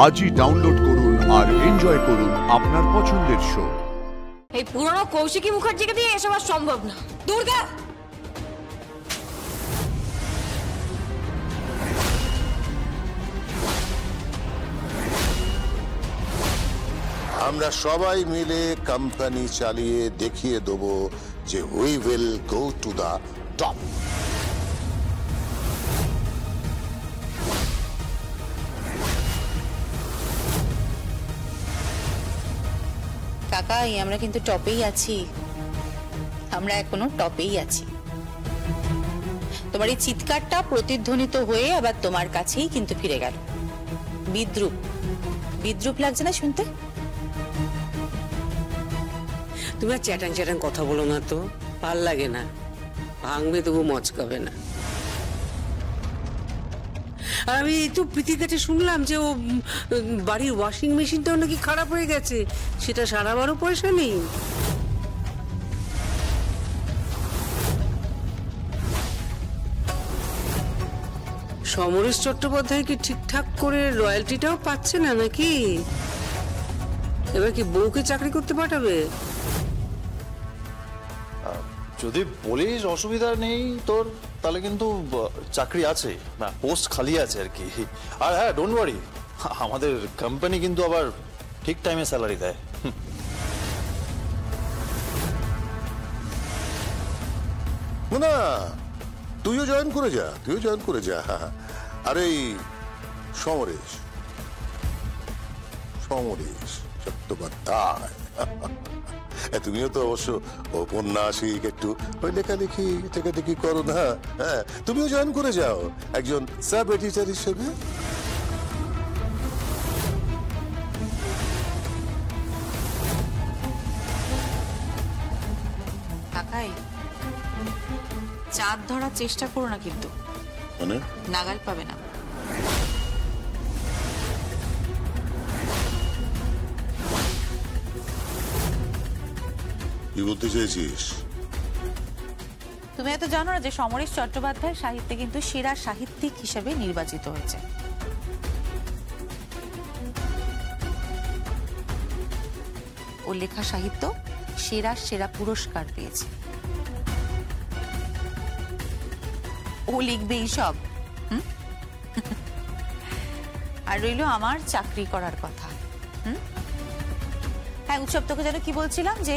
আজই ডাউনলোড করুন আর এনজয় করুন আপনার পছন্দের শো। এই পুরনো কৌশিকী মুখার্জিকে দিয়ে এসব আর সম্ভব না। দুর্গা, আমরা সবাই মিলে কোম্পানি চালিয়ে দেখিয়ে দেবো যে we will go to the top. কাকা, আমরা কিন্তু টপেই আছি, আমরা এখনো টপেই আছি। তোমার এই চিৎকারটা প্রতিধ্বনিত হয়ে আবার তোমার কাছেই কিন্তু ফিরে গেল। বিদ্রুপ বিদ্রুপ লাগছে না শুনতে? তুমি আর চ্যাটাং চ্যাটাং কথা বলো না তো, ভাল লাগে না। ভাঙবে তবু মচকাবে না। আর আমি তো প্রীতির কাছে শুনলাম যে ও বাড়ির ওয়াশিং মেশিনটাও নাকি খারাপ হয়ে গেছে, সেটা সারাবারও পয়সা নেই। সমরেশ চট্টোপাধ্যায় কি ঠিকঠাক করে রয়্যালটিটাও পাচ্ছে না নাকি? এবার কি বউকে চাকরি করতে পাঠাবে? যদি বলিস অসুবিধা নেই তোর, তাহলে কিন্তু চাকরি আছে, না পোস্ট খালি আছে আর কি। আর হ্যাঁ, ডোন্ট ওয়ারি, আমাদের কোম্পানি কিন্তু আবার ঠিক টাইমে স্যালারি দেয়। না, তুইও জয়েন করে যা, তুইও জয়েন করে যা। আরে এই সমরেশ সমরেশ চট্টোপাধ্যায়, তুমিও তো অবশ্য উপন্যাসিক, একটু ওই লেখালেখি টেকাটেকি করো না? হ্যাঁ, তুমিও জয়েন করে যাও একজন সাব এডিটর হিসেবে। কাকাই, চাঁদ ধরার চেষ্টা করো না কিন্তু, মানে নাগাল পাবে না। কি বলতে চাইছিস? তুমি এত জানো না যে সমরেশ চট্টোপাধ্যায় সাহিত্যে কিন্তু সেরা সাহিত্যিক হিসেবে নির্বাচিত হয়েছে। ও লেখা সাহিত্য সেরা সেরা পুরস্কার পেয়েছে। ও লিখবে এইসব। আর রইল আমার চাকরি করার কথা। হ্যাঁ, উৎসব তোকে যেন কি বলছিলাম যে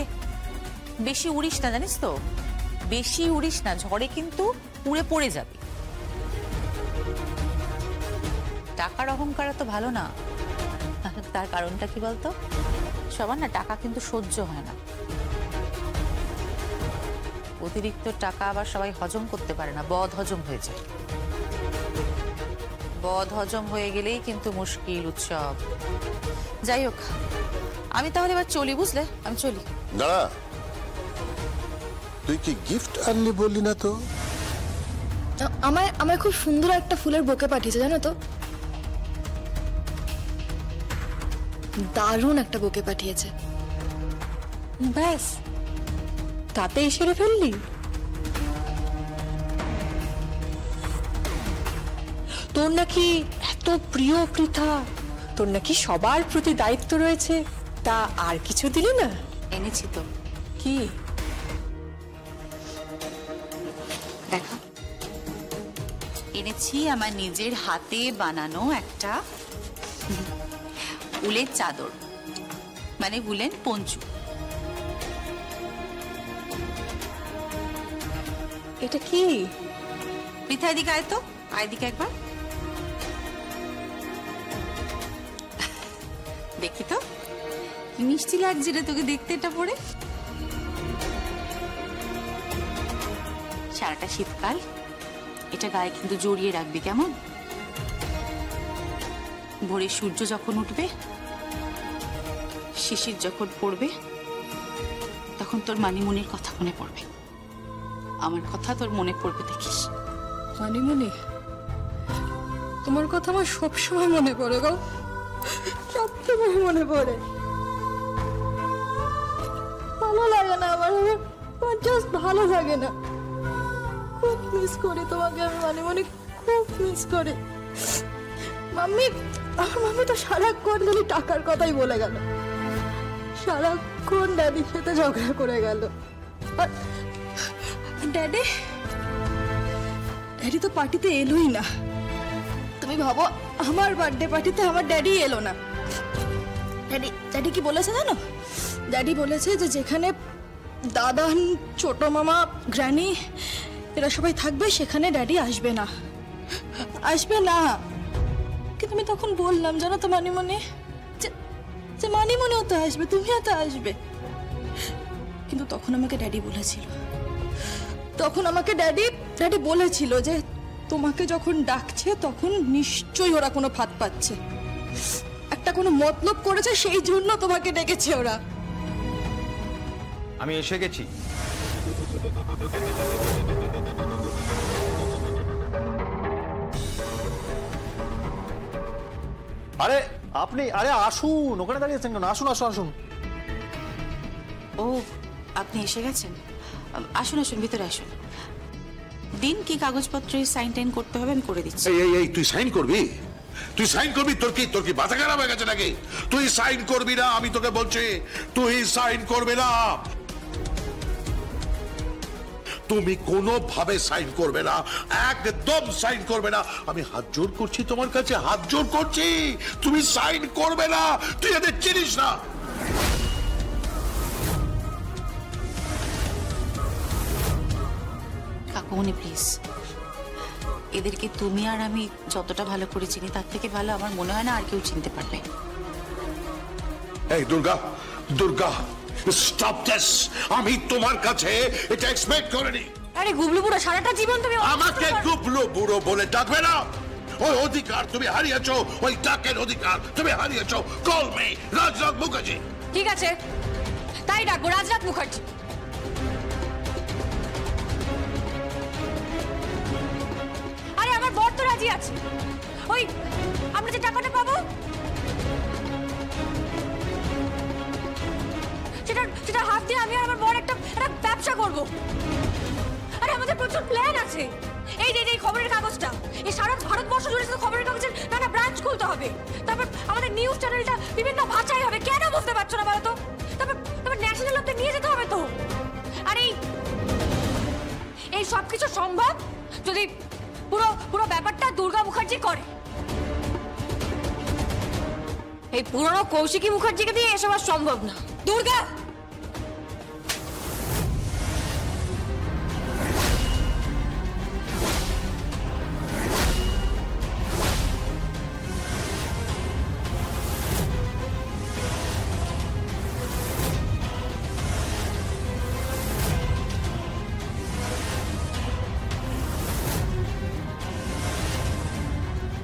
বেশি উড়িস না, জানিস তো? বেশি উড়িস না, ঝড়ে কিন্তু উড়ে পড়ে যাবে। টাকার অহংকার তো ভালো না। তার কারণটা কি বলতো? সবার না টাকা কিন্তু সহ্য হয় না। অতিরিক্ত টাকা আবার সবাই হজম করতে পারে না, বদ হজম হয়ে যায়। বদ হজম হয়ে গেলেই কিন্তু মুশকিল। উৎসব, যাই হোক, আমি তাহলে এবার চলি, বুঝলে? আমি চলি। দাঁড়া, তুই কি গিফট আনলি বললি না তো? আমায় খুব সুন্দর একটা ফুলের বুকে পাঠিয়েছে, জানো তো? দারুণ একটা বুকে পাঠিয়েছে। ব্যাস তাতেই সেরে ফেললি? তোর নাকি এত প্রিয় পৃথা, তোর নাকি সবার প্রতি দায়িত্ব রয়েছে, তা আর কিছু দিলি না? এনেছি তো। কি? দেখো, এনেছি আমার নিজের হাতে বানানো একটা উলের চাদর, মানে উলেন পঞ্চু। এটা কি? পৃথা, এদিকে আয় তো, আয়দিকে একবার দেখি তো, কি মিষ্টি লাগছে রে তোকে দেখতে এটা পরে। সারাটা শীতকাল এটা গায়ে কিন্তু জড়িয়ে রাখবি, কেমন? ভোরে সূর্য যখন উঠবে, শিশির যখন পড়বে, তখন তোর মানিমুনির কথা মনে পড়বে, আমার কথা তোর মনে পড়বে, দেখিস। মানিমুনি, তোমার কথা আমার সবসময় মনে পড়ে গো, সবসময় মনে পড়ে। ভালো লাগে না আমার, জাস্ট ভালো লাগে না। খুব মিস করি তোমাকে আমি মানিমুনি, খুব মিস করি। মাম্মি আমার মামি তো সারাক্ষণ খালি টাকার কথাই বলে গেল, সারাক্ষণ ড্যাডির সাথে ঝগড়া করে গেল। আর ড্যাডি ড্যাডি তো পার্টিতে এলোই না। তুমি ভাবো, আমার বার্থডে পার্টিতে আমার ড্যাডি এলো না। ড্যাডি কি বলেছে জানো? ড্যাডি বলেছে যে যেখানে দাদান, ছোট মামা, গ্র্যানি এরা সবাই থাকবে সেখানে ড্যাডি আসবে না, আসবে না। কিন্তু আমি তখন বললাম জানো তো মানিমনি, যে মানিমনিও তো আসবে, তুমিও তো আসবে। কিন্তু তখন আমাকে ড্যাডি বলেছিল, ড্যাডি বলেছিল যে তোমাকে যখন ডাকছে তখন নিশ্চয়ই ওরা কোনো ফাঁদ পাচ্ছে, একটা কোনো মতলব করেছে, সেই জন্য তোমাকে ডেকেছে ওরা। আমি এসে গেছি। আরে আপনি, আরে আসুন, ওখানে দাঁড়িয়েছেন কেন? আসুন আসুন আসুন। ও, আপনি এসে গেছেন? আসুন আসুন, ভিতরে আসুন। দিন কি কাগজপত্রে সাইন টাইন করতে হবে, আমি করে দিচ্ছি। এই তুই সাইন করবি? তুই সাইন করবি? তোর কি মাথা খারাপ হয়ে গেছে নাকি? তুই সাইন করবি না, আমি তোকে বলছি, তুই সাইন করবি না। তুমি কোনোভাবে সাইন করবে না, একদম সাইন করবে না। আমি হাত জোর করছি তোমার কাছে, হাত জোর করছি, তুমি সাইন করবে না। তুই এদের চিনিস না। কাকুমনি প্লিজ, এদেরকে তুমি আর আমি যতটা ভালো করে চিনি তার থেকে ভালো আমার মনে হয় না আর কেউ চিনতে পারবে। এই দুর্গা, স্টপ দিস। আমি তোমার কাছে এটা এক্সপেক্ট করিনি। আরে গুবলু বুড়ো, সারাটা জীবন তুমি আমাকে গুবলু বুড়ো বলে ডাকবে না। ওই অধিকার তুমি হারিয়েছো, ওই ডাকের অধিকার তুমি হারিয়েছো। Call me Rajnath Mukherjee. ঠিক আছে, তাই ডাকবো, রাজনাথ মুখার্জি। আরে আমার বর তো রাজি আছে, ওই আমরা যে টাকাটা পাবো সেটা হাফ দিয়ে আমি আর আমার বর একটা ব্যবসা করবো। আরে আমাদের প্রচুর প্ল্যান আছে। এই যে এই খবরের কাগজটা, এই সারা ভারতবর্ষ জুড়ে শুধু খবরের কাগজের নানা ব্রাঞ্চ খুলতে হবে। তারপর আমাদের নিউজ চ্যানেলটা বিভিন্ন ভাষায় হবে। কেন বুঝতে পারছো না বলো তো? তারপর ন্যাশনাল অব্দি নিয়ে যেতে হবে তো। আর এই সবকিছু সম্ভব যদি পুরো ব্যাপারটা দুর্গা মুখার্জি করে। এই পুরনো কৌশিকী মুখার্জিকে দিয়ে এসব আর সম্ভব না। দুর্গা